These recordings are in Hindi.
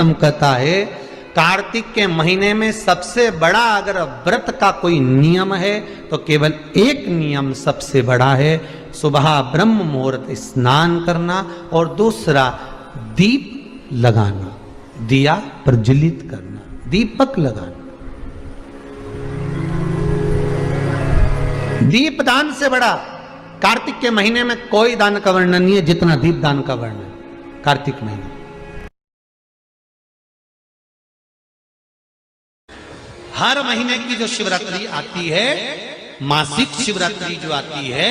खत्म करता है। कार्तिक के महीने में सबसे बड़ा अगर व्रत का कोई नियम है तो केवल एक नियम सबसे बड़ा है, सुबह ब्रह्म मुहूर्त स्नान करना और दूसरा दीप लगाना, दिया प्रज्वलित करना, दीपक लगाना। दीप दान से बड़ा कार्तिक के महीने में कोई दान का वर्णन नहीं है जितना दीप दान का वर्णन कार्तिक महीने। हर महीने की जो शिवरात्रि आती है, मासिक शिवरात्रि जो आती है,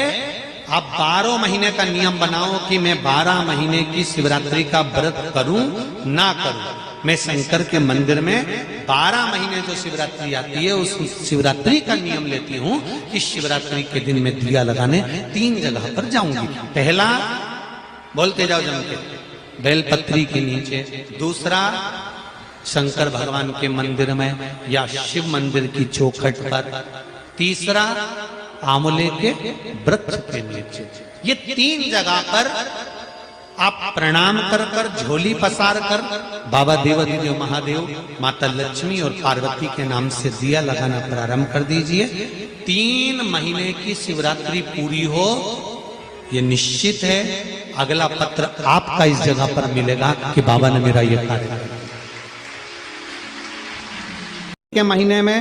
आप 12 महीने का नियम बनाओ कि मैं 12 महीने की शिवरात्रि का व्रत करूं ना करूं। मैं शंकर के मंदिर में 12 महीने जो शिवरात्रि आती है उस शिवरात्रि का नियम लेती हूं कि शिवरात्रि के दिन मैं दिया लगाने 3 जगह पर जाऊंगी। पहला, बोलते जाओ जम के, बेलपत्री के नीचे। दूसरा, शंकर भगवान के मंदिर में या शिव मंदिर की चौखट पर। तीसरा, आंवले के वृक्ष के नीचे। ये 3 जगह पर आप प्रणाम कर कर, झोली पसार कर बाबा देवाधिदेव महादेव, माता लक्ष्मी और पार्वती के नाम से दिया लगाना प्रारंभ कर दीजिए। 3 महीने की शिवरात्रि पूरी हो, ये निश्चित है अगला पत्र आपका इस जगह पर मिलेगा कि बाबा ने मेरा ये कार्य किया। के महीने में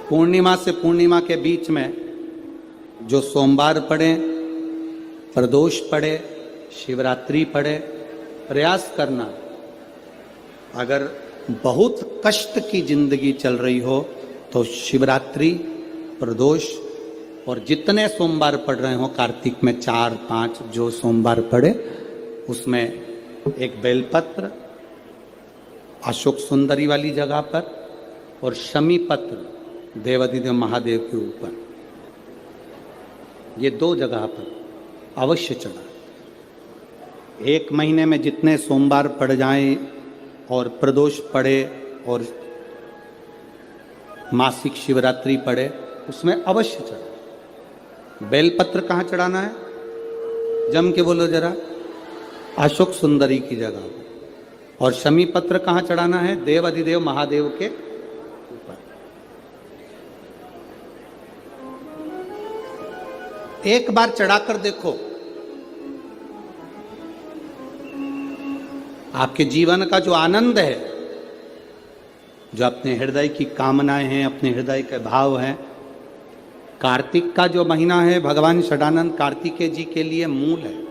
पूर्णिमा से पूर्णिमा के बीच में जो सोमवार पड़े, प्रदोष पड़े, शिवरात्रि पड़े, प्रयास करना। अगर बहुत कष्ट की जिंदगी चल रही हो तो शिवरात्रि, प्रदोष और जितने सोमवार पड़ रहे हो कार्तिक में 4-5 जो सोमवार पड़े, उसमें एक बेलपत्र अशोक सुंदरी वाली जगह पर और शमी पत्र देवाधिदेव महादेव के ऊपर, ये 2 जगह पर अवश्य चढ़ा। 1 महीने में जितने सोमवार पड़ जाएं और प्रदोष पड़े और मासिक शिवरात्रि पड़े, उसमें अवश्य चढ़ा। बेलपत्र कहाँ चढ़ाना है? जम के बोलो जरा। अशोक सुंदरी की जगह। और शमी पत्र कहाँ चढ़ाना है? देवाधिदेव महादेव के ऊपर। एक बार चढ़ाकर देखो, आपके जीवन का जो आनंद है, जो अपने हृदय की कामनाएं हैं, अपने हृदय के भाव हैं, कार्तिक का जो महीना है भगवान षडानंद कार्तिकेय जी के लिए मूल है।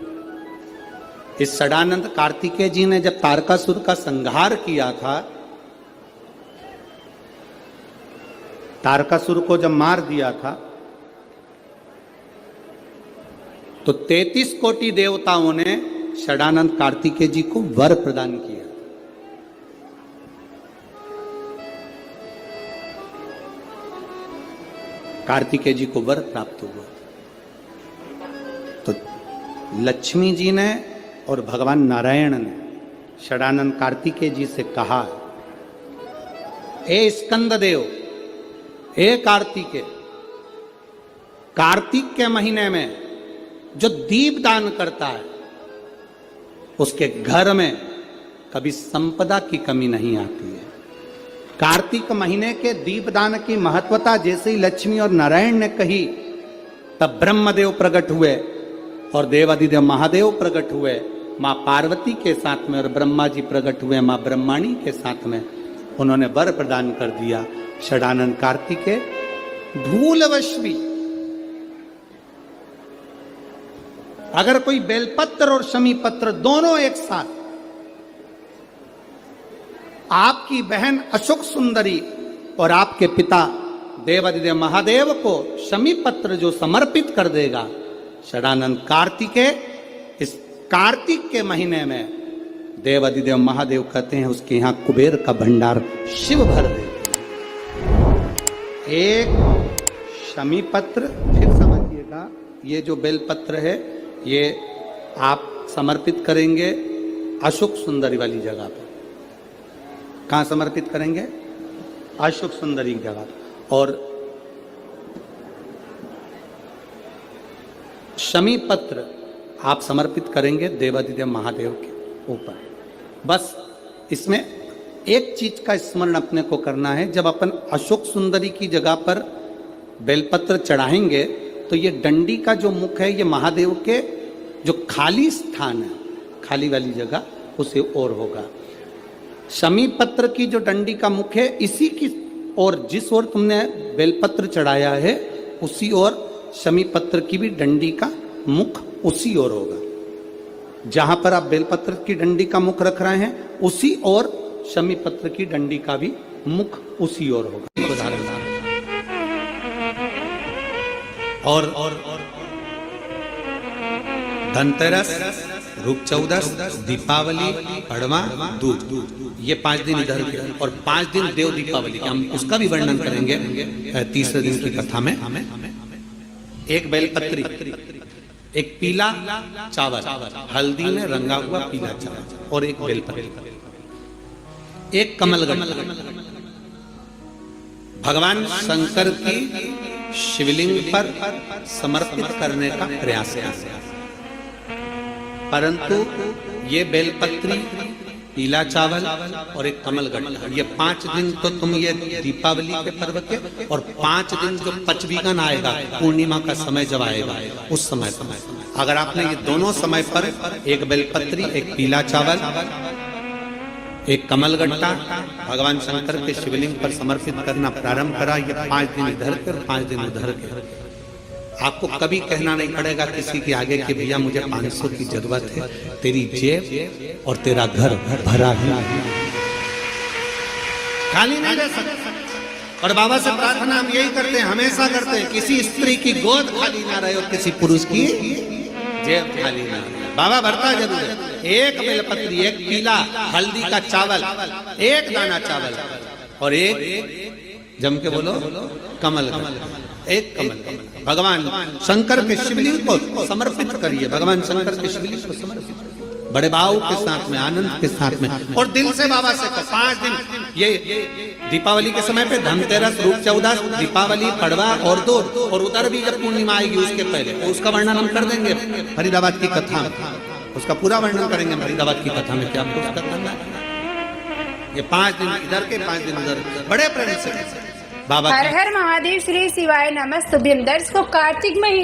इस षडानंद कार्तिकेय जी ने जब तारकासुर का संहार किया था, तारकासुर को जब मार दिया था, तो 33 कोटि देवताओं ने षडानंद कार्तिकेय जी को वर प्रदान किया। कार्तिकेय जी को वर प्राप्त हुआ। तो लक्ष्मी जी ने और भगवान नारायण ने षडानंद कार्तिकेय जी से कहा, ए स्कंद देव, ए कार्तिकेय, कार्तिक के महीने में जो दीप दान करता है उसके घर में कभी संपदा की कमी नहीं आती है। कार्तिक महीने के दीपदान की महत्वता जैसे ही लक्ष्मी और नारायण ने कही, तब ब्रह्मदेव प्रकट हुए और देवाधिदेव महादेव प्रकट हुए माँ पार्वती के साथ में, और ब्रह्मा जी प्रकट हुए माँ ब्रह्माणी के साथ में। उन्होंने वर प्रदान कर दिया। षडानंद कार्तिकेय भूलवश भी अगर कोई बेलपत्र और शमी पत्र दोनों एक साथ, आपकी बहन अशोक सुंदरी और आपके पिता देवाधिदेव महादेव को शमी पत्र जो समर्पित कर देगा, षडानंद कार्तिकेय इस कार्तिक के महीने में देवाधिदेव महादेव कहते हैं उसके यहां कुबेर का भंडार शिव भर देते हैं। एक शमी पत्र, फिर समझिएगा, ये जो बेलपत्र है ये आप समर्पित करेंगे अशोक सुंदरी वाली जगह पर। कहाँ समर्पित करेंगे? अशोक सुंदरी की जगह। और शमी पत्र आप समर्पित करेंगे देवाधिदेव महादेव के ऊपर। बस इसमें एक चीज का स्मरण अपने को करना है, जब अपन अशोक सुंदरी की जगह पर बेलपत्र चढ़ाएंगे तो ये डंडी का जो मुख है ये महादेव के जो खाली स्थान है, खाली वाली जगह उसे ओर होगा। शमी पत्र की जो डंडी का मुख है इसी की ओर, जिस ओर तुमने बेलपत्र चढ़ाया है उसी ओर शमी पत्र की भी डंडी का मुख उसी ओर होगा। जहां पर आप बेलपत्र की डंडी का मुख रख रहे हैं उसी ओर शमी पत्र की डंडी का भी मुख उसी ओर होगा। उदाहरण और धनतेरस, रूप चौदस, दीपावली, पड़वा, दूज, ये 5 दिन इधर के और 5 दिन देव दीपावली के, हम उसका भी वर्णन करेंगे तीसरे दिन की कथा में। एक बेलपत्री, एक पीला चावल, हल्दी में रंगा हुआ पीला चावल और एक बेलपत्री, एक कमलगट्टा भगवान शंकर की शिवलिंग पर समर्पित करने का प्रयास है। परंतु ये बेलपत्री, पीला चावल और एक कमलगट्टा, ये 5 दिन तो तुम ये दीपावली के पर्व के, और 5 दिन जो पचवीगन आएगा पूर्णिमा का समय जब आएगा उस समय अगर आपने ये दोनों समय पर एक बेलपत्री, एक पीला चावल, एक कमलगट्टा भगवान शंकर के शिवलिंग पर समर्पित करना प्रारंभ करा, ये 5 दिन इधर के और 5 दिन उधर के, आपको कभी कहना नहीं पड़ेगा किसी के आगे कि भैया मुझे 500 की जरूरत है, तेरी जेब और तेरा घर भरा है, खाली नहीं रह सकता। और बाबा से प्रार्थना हम यही करते हैं, हमेशा करते हैं, किसी स्त्री की गोद खाली ना रहे और किसी पुरुष की जेब खाली ना रहे। बाबा भरता जरूर है। एक बेलपत्री, एक पीला हल्दी का चावल, एक दाना चावल और एक जम के बोलो कमल, एक कमल भगवान शंकर के शिवलिंग को समर्पित करिए। भगवान शंकर के शिवलिंग को समर्पित बड़े भाव के साथ में, आनंद के साथ में, और दिल से बाबा से 5 दिन ये दीपावली के समय पे धनतेरस, रूप चौदस, दीपावली, पड़वा और दूज, और उधर भी जब पूर्णिमा आएगी उसके पहले, तो उसका वर्णन हम कर देंगे फरीदाबाद की कथा में, उसका पूरा वर्णन करेंगे फरीदाबाद की कथा में, क्या आपको उसका करना है। ये 5 दिन इधर के, 5 दिन उधर, बड़े प्रेम से बाबा। हर हर महादेव, श्री शिवाय नमस्तुभ्यम। दर्शकों, कार्तिक महीने